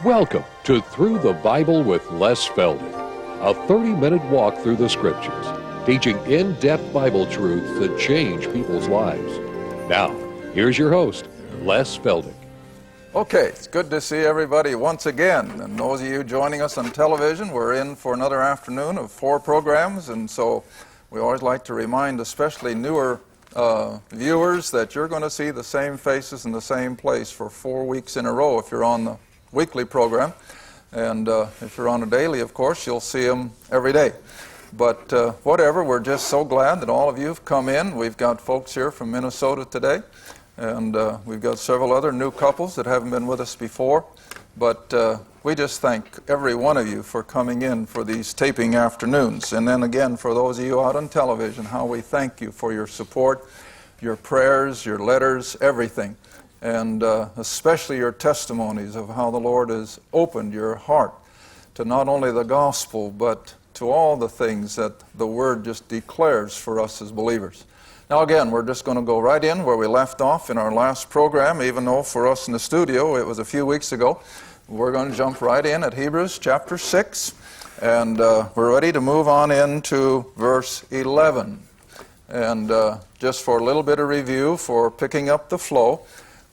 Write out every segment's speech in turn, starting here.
Welcome to Through the Bible with Les Feldick, a 30-minute walk through the Scriptures, teaching in-depth Bible truths that change people's lives. Now, here's your host, Les Feldick. Okay, it's good to see everybody once again. And those of you joining us on television, we're in for another afternoon of 4 programs, and so we always like to remind especially newer viewers that you're going to see the same faces in the same place for 4 weeks in a row if you're on the weekly program. And if you're on a daily, of course, you'll see them every day. But whatever, we're just so glad that all of you have come in. We've got folks here from Minnesota today, and we've got several other new couples that haven't been with us before. But we just thank every one of you for coming in for these taping afternoons. And then again, for those of you out on television, how we thank you for your support, your prayers, your letters, everything. And especially your testimonies of how the Lord has opened your heart to not only the gospel, but to all the things that the Word just declares for us as believers. Now again, we're just going to go right in where we left off in our last program, even though for us in the studio it was a few weeks ago. We're going to jump right in at Hebrews chapter 6, and we're ready to move on into verse 11. And just for a little bit of review, for picking up the flow,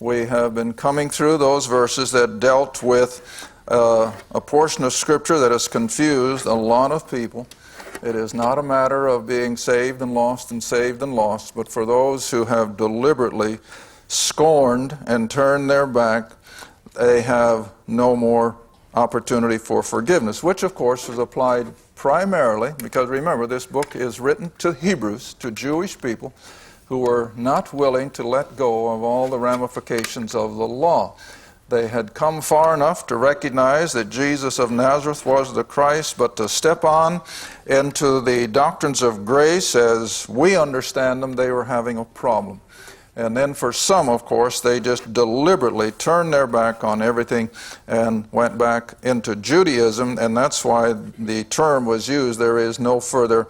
we have been coming through those verses that dealt with a portion of Scripture that has confused a lot of people. It is not a matter of being saved and lost, but for those who have deliberately scorned and turned their back, they have no more opportunity for forgiveness, which of course is applied primarily, because remember, this book is written to Hebrews, to Jewish people, who were not willing to let go of all the ramifications of the law. They had come far enough to recognize that Jesus of Nazareth was the Christ, but to step on into the doctrines of grace as we understand them, they were having a problem. And then for some, of course, they just deliberately turned their back on everything and went back into Judaism, and that's why the term was used, there is no further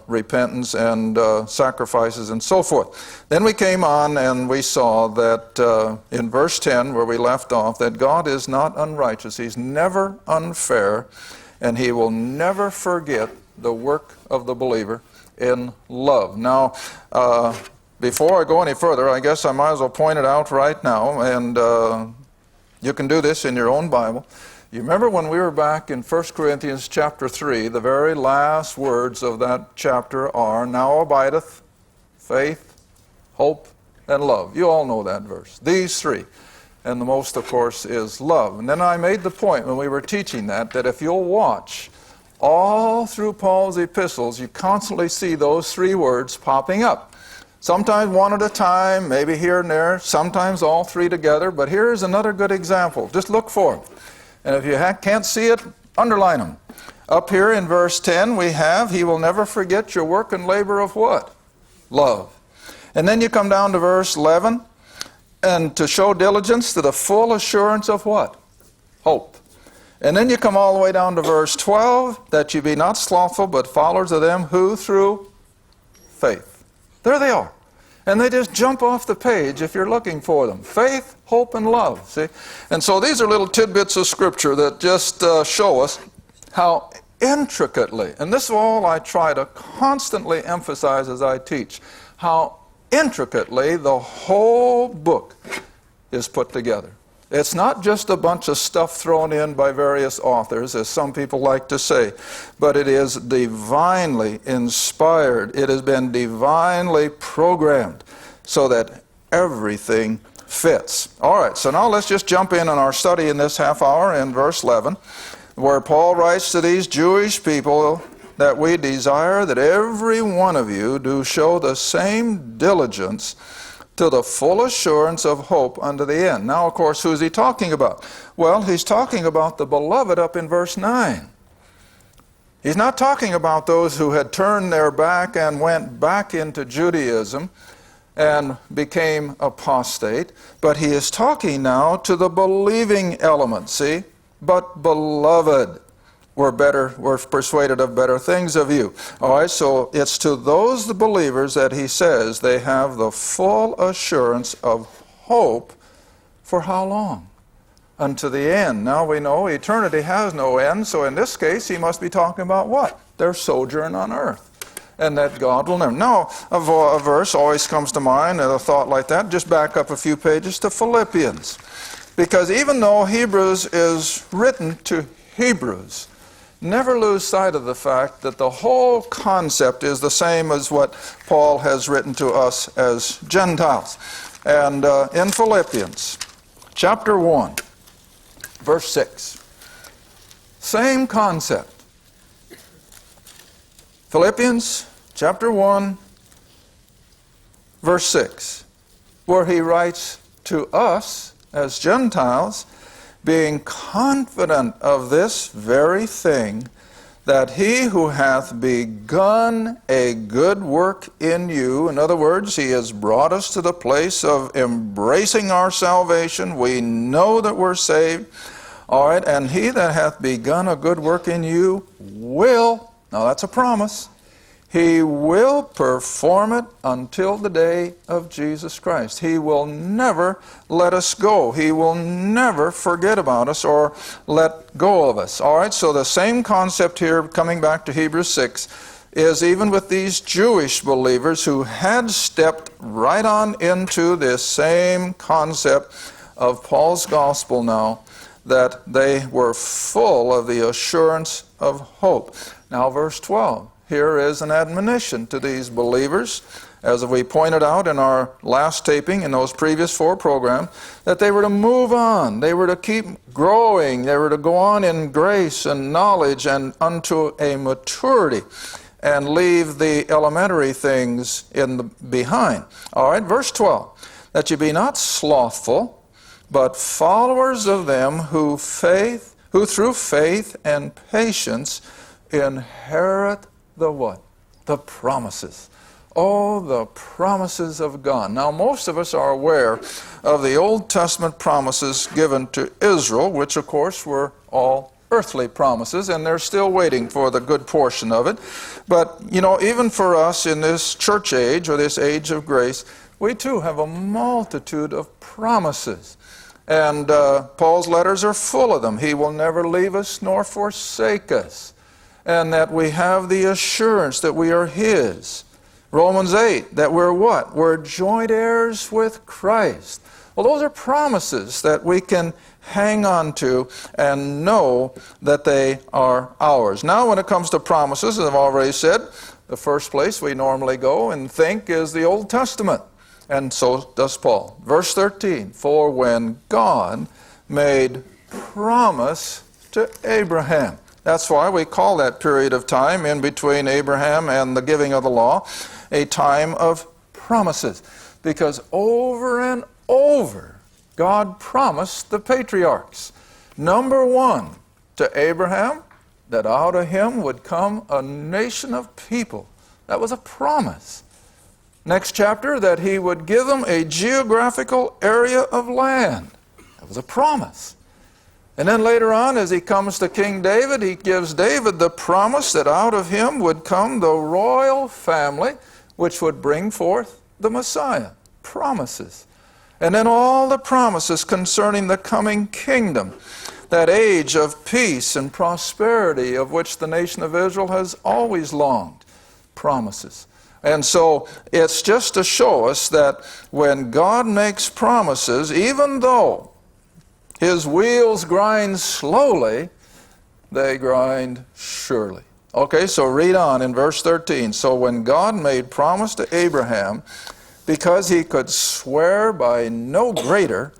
repentance and sacrifices and so forth. Then we came on and we saw that in verse 10, where we left off, that God is not unrighteous. He's never unfair, and He will never forget the work of the believer in love. Now, before I go any further, I guess I might as well point it out right now, and you can do this in your own Bible. You remember when we were back in 1 Corinthians chapter 3, the very last words of that chapter are, now abideth faith, hope, and love. You all know that verse. These three. And the most, of course, is love. And then I made the point when we were teaching that if you'll watch all through Paul's epistles, you constantly see those 3 words popping up. Sometimes one at a time, maybe here and there, sometimes all 3 together. But here's another good example. Just look for it. And if you can't see it, underline them. Up here in verse 10 we have, He will never forget your work and labor of what? Love. And then you come down to verse 11, and to show diligence to the full assurance of what? Hope. And then you come all the way down to verse 12, that you be not slothful, but followers of them who through faith. There they are. And they just jump off the page if you're looking for them. Faith, hope, and love. See? And so these are little tidbits of Scripture that just show us how intricately, and this is all I try to constantly emphasize as I teach, how intricately the whole book is put together. It's not just a bunch of stuff thrown in by various authors, as some people like to say, but it is divinely inspired. It has been divinely programmed so that everything fits. All right, so now let's just jump in on our study in this half hour in verse 11, where Paul writes to these Jewish people that we desire that every one of you do show the same diligence to the full assurance of hope unto the end. Now, of course, who's he talking about? Well, he's talking about the beloved up in verse 9. He's not talking about those who had turned their back and went back into Judaism and became apostate, but he is talking now to the believing element, see? But beloved, we're persuaded of better things of you. All right, so it's to those believers that he says they have the full assurance of hope for how long? unto the end. Now we know eternity has no end, so in this case he must be talking about what? Their sojourn on earth. And that God will never. Now, a verse always comes to mind, and a thought like that. Just back up a few pages to Philippians. Because even though Hebrews is written to Hebrews, never lose sight of the fact that the whole concept is the same as what Paul has written to us as Gentiles. And in Philippians, chapter 1, verse 6, same concept. Philippians chapter 1, verse 6, where he writes to us as Gentiles, being confident of this very thing, that he who hath begun a good work in you, in other words, he has brought us to the place of embracing our salvation. We know that we're saved. All right, and he that hath begun a good work in you will, now that's a promise, he will perform it until the day of Jesus Christ. He will never let us go. He will never forget about us or let go of us. All right, so the same concept here, coming back to Hebrews 6, is even with these Jewish believers who had stepped right on into this same concept of Paul's gospel now, that they were full of the assurance of hope. Now, verse 12. Here is an admonition to these believers, as we pointed out in our last taping in those previous 4 programs, that they were to move on, they were to keep growing, they were to go on in grace and knowledge and unto a maturity, and leave the elementary things behind. All right, verse 12, that you be not slothful, but followers of them who through faith and patience inherit the what? The promises. Oh, the promises of God. Now, most of us are aware of the Old Testament promises given to Israel, which, of course, were all earthly promises, and they're still waiting for the good portion of it. But, you know, even for us in this church age, or this age of grace, we too have a multitude of promises. And Paul's letters are full of them. He will never leave us nor forsake us. And that we have the assurance that we are His. Romans 8, that we're what? We're joint heirs with Christ. Well, those are promises that we can hang on to and know that they are ours. Now, when it comes to promises, as I've already said, the first place we normally go and think is the Old Testament. And so does Paul. Verse 13, for when God made promise to Abraham. That's why we call that period of time in between Abraham and the giving of the law a time of promises. Because over and over, God promised the patriarchs. Number 1, to Abraham, that out of him would come a nation of people. That was a promise. Next chapter, that he would give them a geographical area of land. That was a promise. And then later on, as he comes to King David, he gives David the promise that out of him would come the royal family, which would bring forth the Messiah. Promises. And then all the promises concerning the coming kingdom, that age of peace and prosperity of which the nation of Israel has always longed. Promises. And so it's just to show us that when God makes promises, even though His wheels grind slowly, they grind surely. Okay, so read on in verse 13. So when God made promise to Abraham, because he could swear by no greater,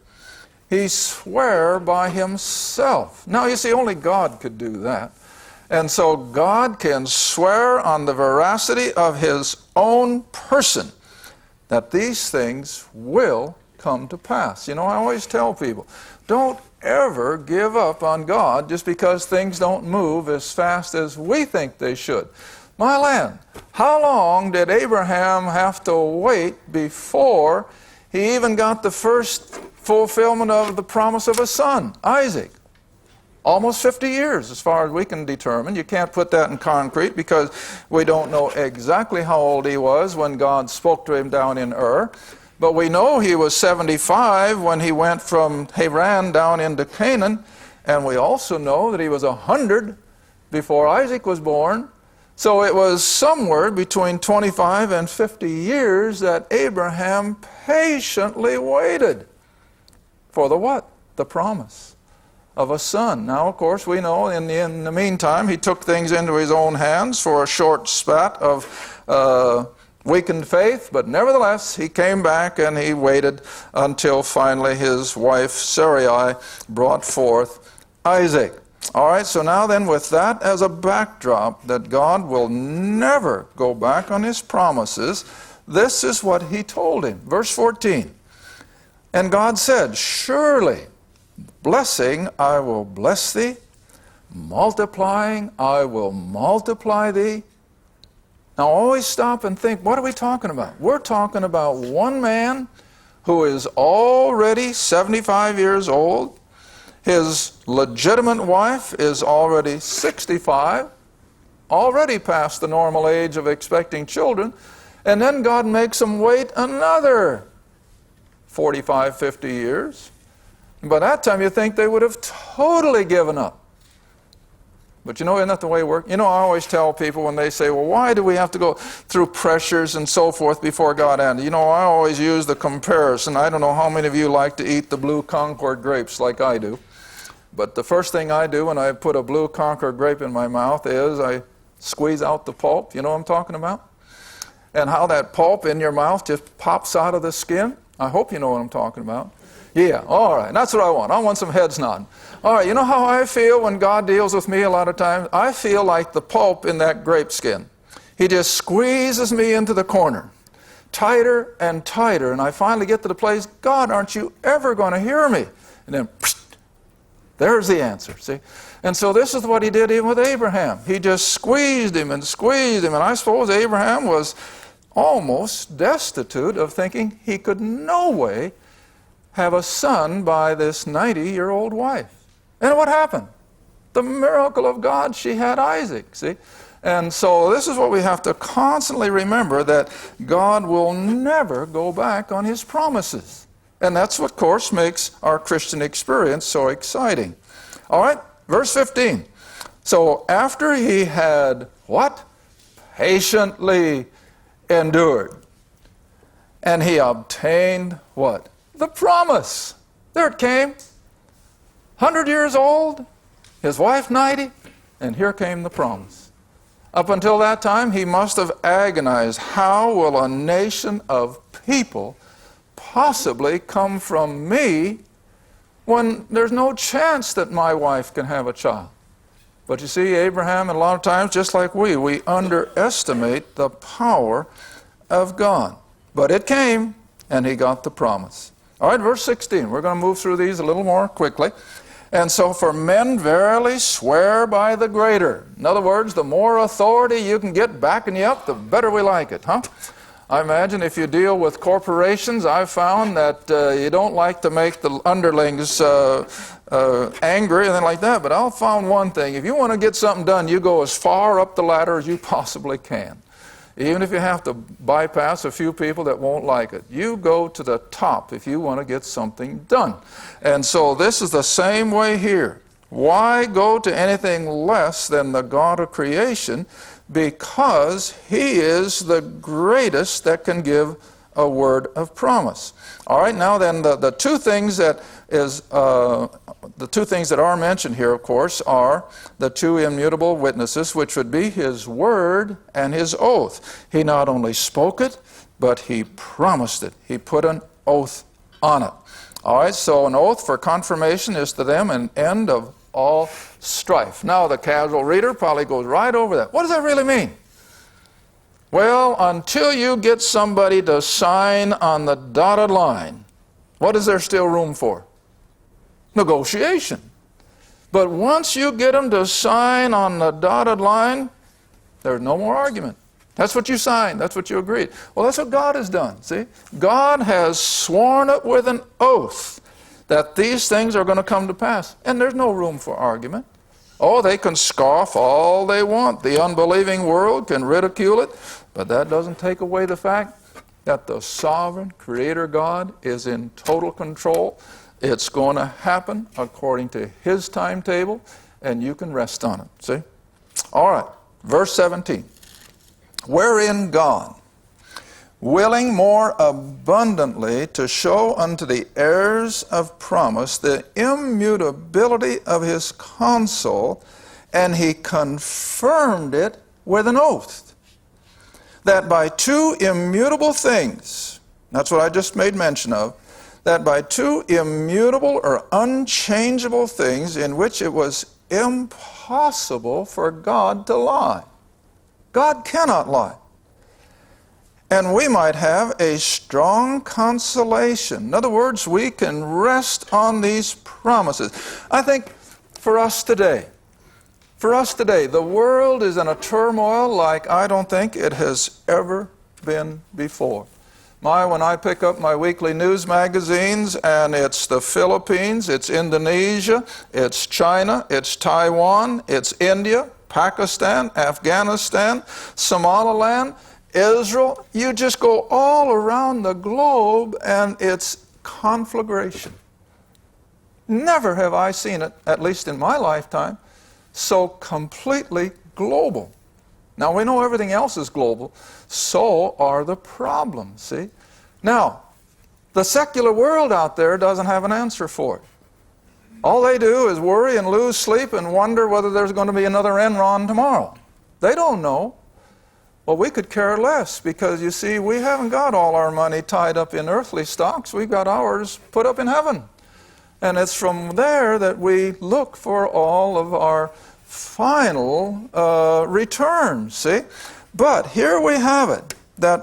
he swore by himself. Now, you see, only God could do that. And so God can swear on the veracity of His own person that these things will come to pass. You know, I always tell people, don't ever give up on God just because things don't move as fast as we think they should. My land, how long did Abraham have to wait before he even got the first fulfillment of the promise of a son, Isaac? Almost 50 years, as far as we can determine. You can't put that in concrete because we don't know exactly how old he was when God spoke to him down in Ur. But we know he was 75 when he went from Haran down into Canaan, and we also know that he was 100 before Isaac was born. So it was somewhere between 25 and 50 years that Abraham patiently waited for the what? The promise of a son. Now, of course, we know in the meantime, he took things into his own hands for a short spat of weakened faith, but nevertheless, he came back and he waited until finally his wife Sarai brought forth Isaac. All right, so now then, with that as a backdrop, that God will never go back on his promises, this is what he told him. Verse 14, and God said, surely, blessing I will bless thee, multiplying I will multiply thee. Now always stop and think, what are we talking about? We're talking about one man who is already 75 years old. His legitimate wife is already 65, already past the normal age of expecting children, and then God makes them wait another 45, 50 years. And by that time you think they would have totally given up. But you know, isn't that the way it works? You know, I always tell people when they say, well, why do we have to go through pressures and so forth before God ends? You know, I always use the comparison. I don't know how many of you like to eat the blue Concord grapes like I do. But the first thing I do when I put a blue Concord grape in my mouth is I squeeze out the pulp. You know what I'm talking about? And how that pulp in your mouth just pops out of the skin. I hope you know what I'm talking about. Yeah, all right, that's what I want. I want some heads nodding. All right, you know how I feel when God deals with me a lot of times? I feel like the pulp in that grape skin. He just squeezes me into the corner, tighter and tighter, and I finally get to the place, God, aren't you ever going to hear me? And then, there's the answer, see? And so this is what he did even with Abraham. He just squeezed him, and I suppose Abraham was almost destitute of thinking he could no way have a son by this 90-year-old wife. And what happened? The miracle of God, she had Isaac, see? And so this is what we have to constantly remember, that God will never go back on his promises. And that's what, of course, makes our Christian experience so exciting. All right, verse 15. So after he had, what? Patiently endured. And he obtained, what? The promise. There it came. 100 years old, his wife 90, and here came the promise. Up until that time, he must have agonized, how will a nation of people possibly come from me when there's no chance that my wife can have a child? But you see, Abraham, and a lot of times, just like we underestimate the power of God. But it came, and he got the promise. All right, verse 16. We're going to move through these a little more quickly. And so, for men verily swear by the greater. In other words, the more authority you can get backing you up, the better we like it, huh? I imagine if you deal with corporations, I've found that you don't like to make the underlings angry and like that, but I've found one thing. If you want to get something done, you go as far up the ladder as you possibly can. Even if you have to bypass a few people that won't like it. You go to the top if you want to get something done. And so this is the same way here. Why go to anything less than the God of creation? Because he is the greatest that can give a word of promise. All right, now then the two things that are mentioned here, of course, are the two immutable witnesses, which would be his word and his oath. He not only spoke it, but he promised it. He put an oath on it. All right, so an oath for confirmation is to them an end of all strife. Now the casual reader probably goes right over that. What does that really mean? Well, until you get somebody to sign on the dotted line, what is there still room for? Negotiation. But once you get them to sign on the dotted line, there's no more argument. That's what you signed. That's what you agreed. Well, that's what God has done, see? God has sworn it with an oath that these things are going to come to pass. And there's no room for argument. Oh, they can scoff all they want. The unbelieving world can ridicule it, but that doesn't take away the fact that the sovereign Creator God is in total control. It's going to happen according to His timetable, and you can rest on it. See? All right, verse 17. Wherein God, willing more abundantly to show unto the heirs of promise the immutability of His counsel, and He confirmed it with an oath, that by two immutable things, that's what I just made mention of, that by two immutable or unchangeable things in which it was impossible for God to lie. God cannot lie. And we might have a strong consolation. In other words, we can rest on these promises. I think for us today, the world is in a turmoil like I don't think it has ever been before. When I pick up my weekly news magazines, and it's the Philippines, it's Indonesia, it's China, it's Taiwan, it's India, Pakistan, Afghanistan, Somaliland, Israel, you just go all around the globe and it's conflagration. Never have I seen it, at least in my lifetime, so completely global. Now we know everything else is global, so are the problems, see? Now, the secular world out there doesn't have an answer for it. All they do is worry and lose sleep and wonder whether there's going to be another Enron tomorrow. They don't know. Well, we could care less because, you see, we haven't got all our money tied up in earthly stocks. We've got ours put up in heaven. And it's from there that we look for all of our final returns, see? But here we have it, that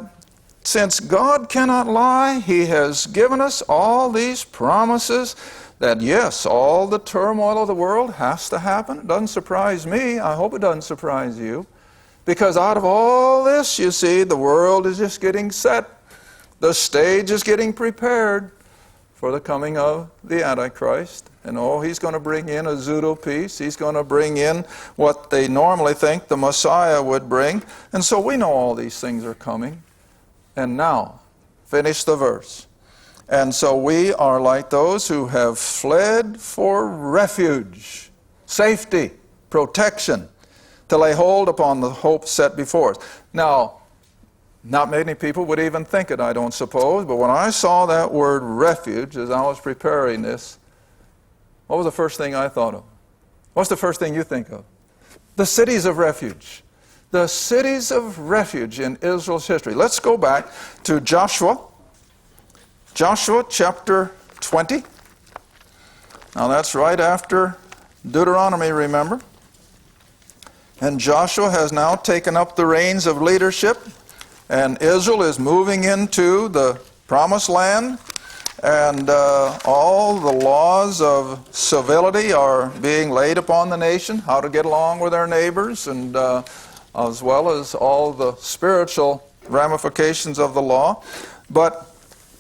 since God cannot lie, He has given us all these promises that, yes, all the turmoil of the world has to happen. It doesn't surprise me. I hope it doesn't surprise you. Because out of all this, you see, the world is just getting set. The stage is getting prepared for the coming of the Antichrist. And he's going to bring in a pseudo peace. He's going to bring in what they normally think the Messiah would bring. And so we know all these things are coming. And now, finish the verse. And so we are like those who have fled for refuge, safety, protection, to lay hold upon the hope set before us. Now, not many people would even think it, I don't suppose, but when I saw that word refuge as I was preparing this, what was the first thing I thought of? What's the first thing you think of? The cities of refuge. The cities of refuge in Israel's history. Let's go back to Joshua. Joshua chapter 20. Now that's right after Deuteronomy, remember? And Joshua has now taken up the reins of leadership, and Israel is moving into the promised land, and all the laws of civility are being laid upon the nation, how to get along with their neighbors, and as well as all the spiritual ramifications of the law. But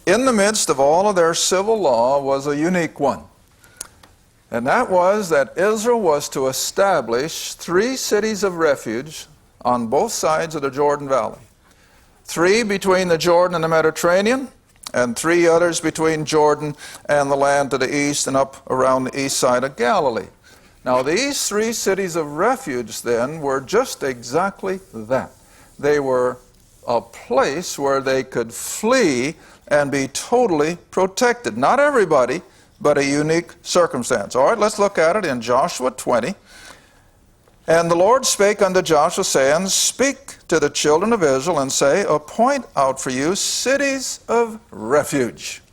in the midst of all of their civil law was a unique one. And that was that Israel was to establish 3 cities of refuge on both sides of the Jordan Valley. 3 between the Jordan and the Mediterranean, and 3 others between Jordan and the land to the east and up around the east side of Galilee. Now these 3 cities of refuge then were just exactly that. They were a place where they could flee and be totally protected. Not everybody, but a unique circumstance. All right, let's look at it in Joshua 20. And the Lord spake unto Joshua, saying, Speak to the children of Israel, and say, Appoint out for you cities of refuge,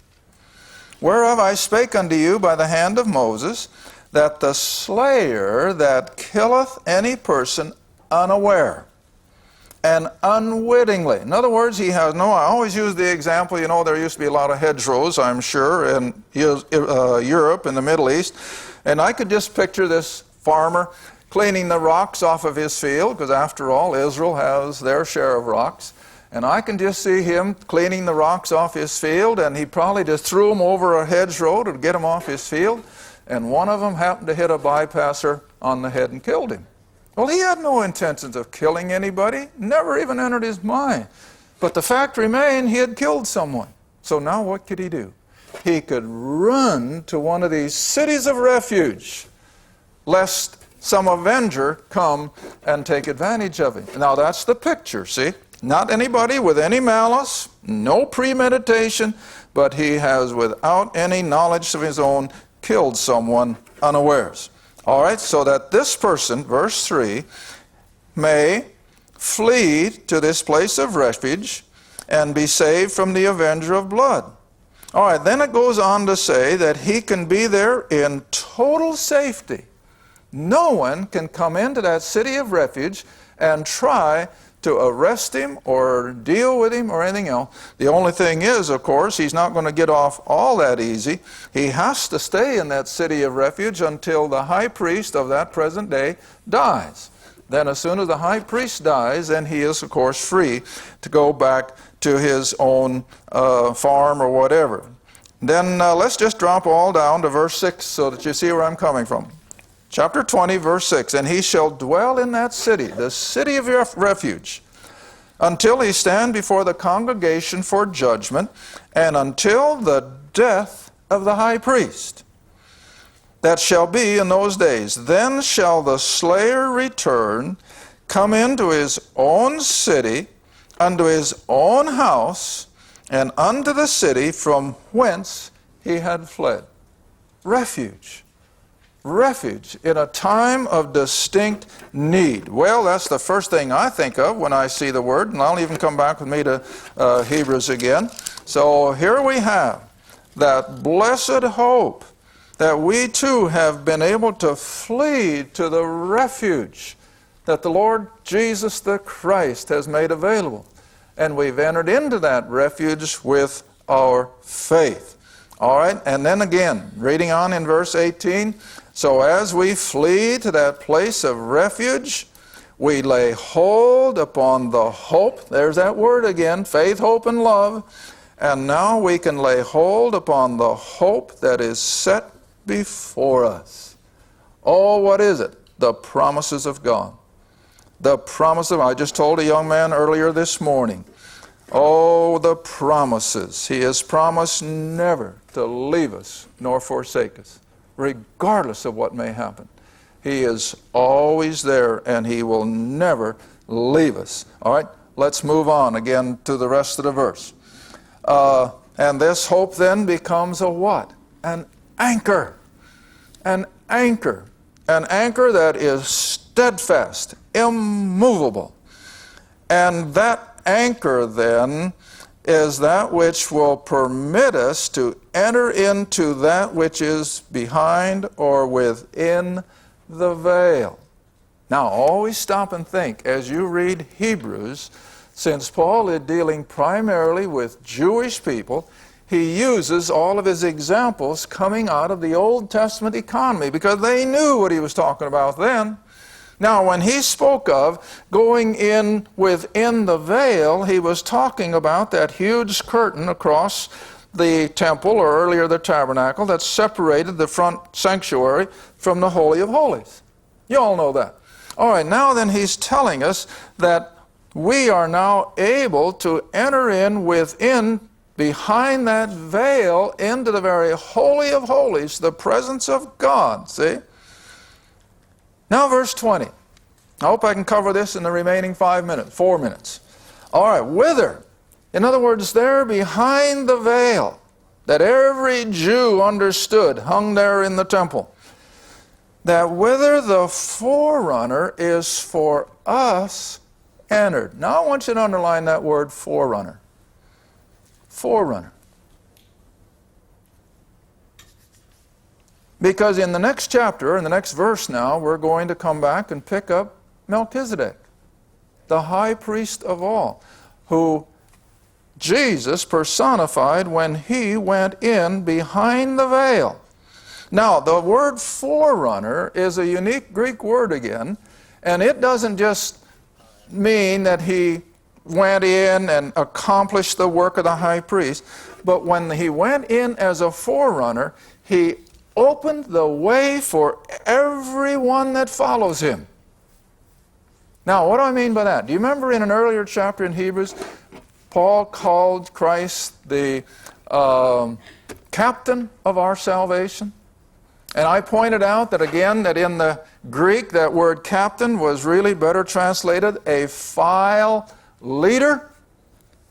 whereof I spake unto you by the hand of Moses, that the slayer that killeth any person unaware and unwittingly. In other words, he has no, I always use the example, there used to be a lot of hedgerows, I'm sure, in Europe and the Middle East, and I could just picture this farmer cleaning the rocks off of his field, because after all, Israel has their share of rocks, and I can just see him cleaning the rocks off his field, and he probably just threw them over a hedgerow to get them off his field, and one of them happened to hit a bypasser on the head and killed him. Well, he had no intentions of killing anybody, never even entered his mind. But the fact remained he had killed someone. So now what could he do? He could run to one of these cities of refuge, lest some avenger come and take advantage of him. Now that's the picture, see? Not anybody with any malice, no premeditation, but he has, without any knowledge of his own, killed someone unawares. All right, so that this person, verse 3, may flee to this place of refuge and be saved from the avenger of blood. All right, then it goes on to say that he can be there in total safety. No one can come into that city of refuge and try to arrest him or deal with him or anything else. The only thing is, of course, he's not going to get off all that easy. He has to stay in that city of refuge until the high priest of that present day dies. Then as soon as the high priest dies, then he is, of course, free to go back to his own farm or whatever. Then let's just drop all down to verse 6 so that you see where I'm coming from. Chapter 20, verse 6, and he shall dwell in that city, the city of refuge, until he stand before the congregation for judgment, and until the death of the high priest. That shall be in those days. Then shall the slayer return, come into his own city, unto his own house, and unto the city from whence he had fled. Refuge. Refuge in a time of distinct need. Well, that's the first thing I think of when I see the word, and I'll even come back with me to Hebrews again. So here we have that blessed hope that we too have been able to flee to the refuge that the Lord Jesus the Christ has made available. And we've entered into that refuge with our faith. All right, and then again, reading on in verse 18, so as we flee to that place of refuge, we lay hold upon the hope, there's that word again, faith, hope, and love, and now we can lay hold upon the hope that is set before us. Oh, what is it? The promises of God. The promise of, I just told a young man earlier this morning, oh, the promises. He has promised never to leave us nor forsake us, regardless of what may happen. He is always there, and he will never leave us. All right, let's move on again to the rest of the verse. And this hope then becomes a what? An anchor. An anchor. An anchor that is steadfast, immovable. And that anchor then is that which will permit us to enter into that which is behind or within the veil. Now, always stop and think as you read Hebrews, since Paul is dealing primarily with Jewish people, he uses all of his examples coming out of the Old Testament economy because they knew what he was talking about then. Now, when he spoke of going in within the veil, he was talking about that huge curtain across the temple, or earlier the tabernacle, that separated the front sanctuary from the Holy of Holies. You all know that. All right, now then he's telling us that we are now able to enter in within, behind that veil, into the very Holy of Holies, the presence of God, see? Now verse 20. I hope I can cover this in the remaining 4 minutes. All right, whither? In other words, there behind the veil that every Jew understood hung there in the temple, that whither the forerunner is for us entered. Now I want you to underline that word forerunner. Forerunner. Because in the next chapter, in the next verse now, we're going to come back and pick up Melchizedek, the high priest of all, who Jesus personified when he went in behind the veil. Now, the word forerunner is a unique Greek word again, and it doesn't just mean that he went in and accomplished the work of the high priest, but when he went in as a forerunner, he opened the way for everyone that follows him. Now, what do I mean by that? Do you remember in an earlier chapter in Hebrews, Paul called Christ the captain of our salvation. And I pointed out that again, that in the Greek, that word captain was really better translated a file leader.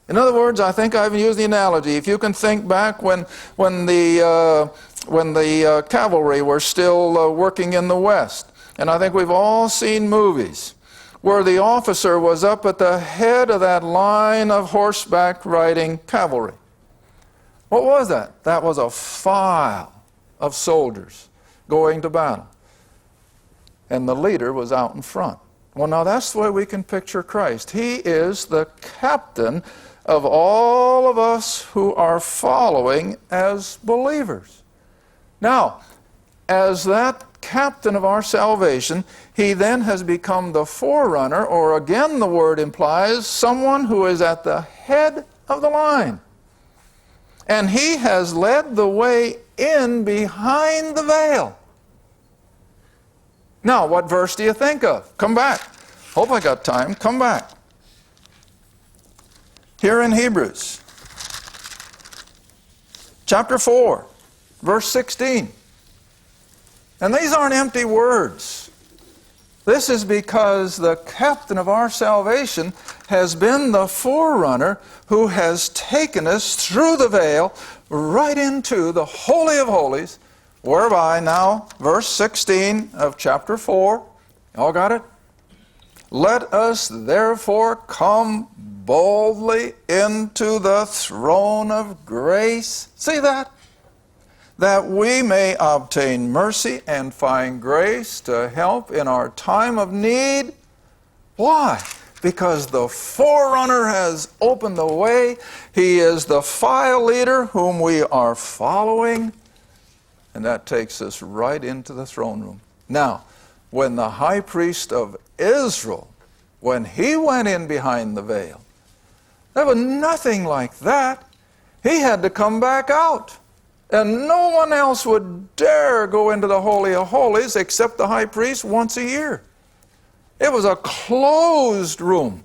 In other words, I think I've used the analogy. If you can think back when the cavalry were still working in the West, and I think we've all seen movies where the officer was up at the head of that line of horseback riding cavalry. What was that? That was a file of soldiers going to battle. And the leader was out in front. Well, now that's the way we can picture Christ. He is the captain of all of us who are following as believers. Now, as that captain of our salvation, he then has become the forerunner, or again the word implies, someone who is at the head of the line. And he has led the way in behind the veil. Now, what verse do you think of? Come back. Hope I got time. Come back. Here in Hebrews, chapter 4, verse 16. And these aren't empty words. This is because the captain of our salvation has been the forerunner who has taken us through the veil right into the Holy of Holies, whereby now, verse 16 of chapter 4, y'all got it? Let us therefore come boldly into the throne of grace. See that? That we may obtain mercy and find grace to help in our time of need. Why? Because the forerunner has opened the way. He is the file leader whom we are following. And that takes us right into the throne room. Now, when the high priest of Israel, when he went in behind the veil, there was nothing like that. He had to come back out. And no one else would dare go into the Holy of Holies except the high priest once a year. It was a closed room.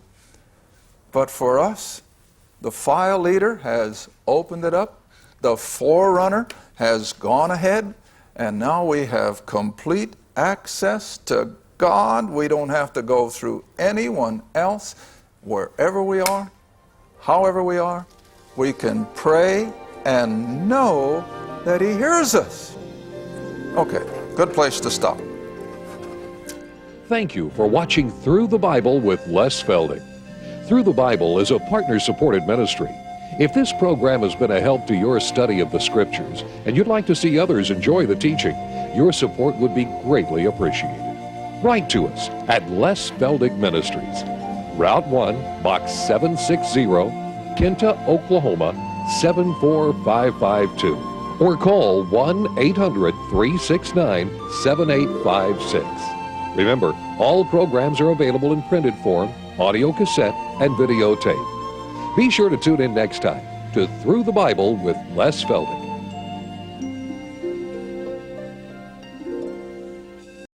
But for us, the file leader has opened it up. The forerunner has gone ahead. And now we have complete access to God. We don't have to go through anyone else. Wherever we are, however we are, we can pray and know that He hears us. Okay, good place to stop. Thank you for watching Through the Bible with Les Feldick. Through the Bible is a partner-supported ministry. If this program has been a help to your study of the Scriptures and you'd like to see others enjoy the teaching, your support would be greatly appreciated. Write to us at Les Feldick Ministries, Route 1, Box 760, Kinta, Oklahoma 74552, or call 1-800-369-7856. Remember, all programs are available in printed form, audio cassette, and videotape. Be sure to tune in next time to Through the Bible with Les Feldick.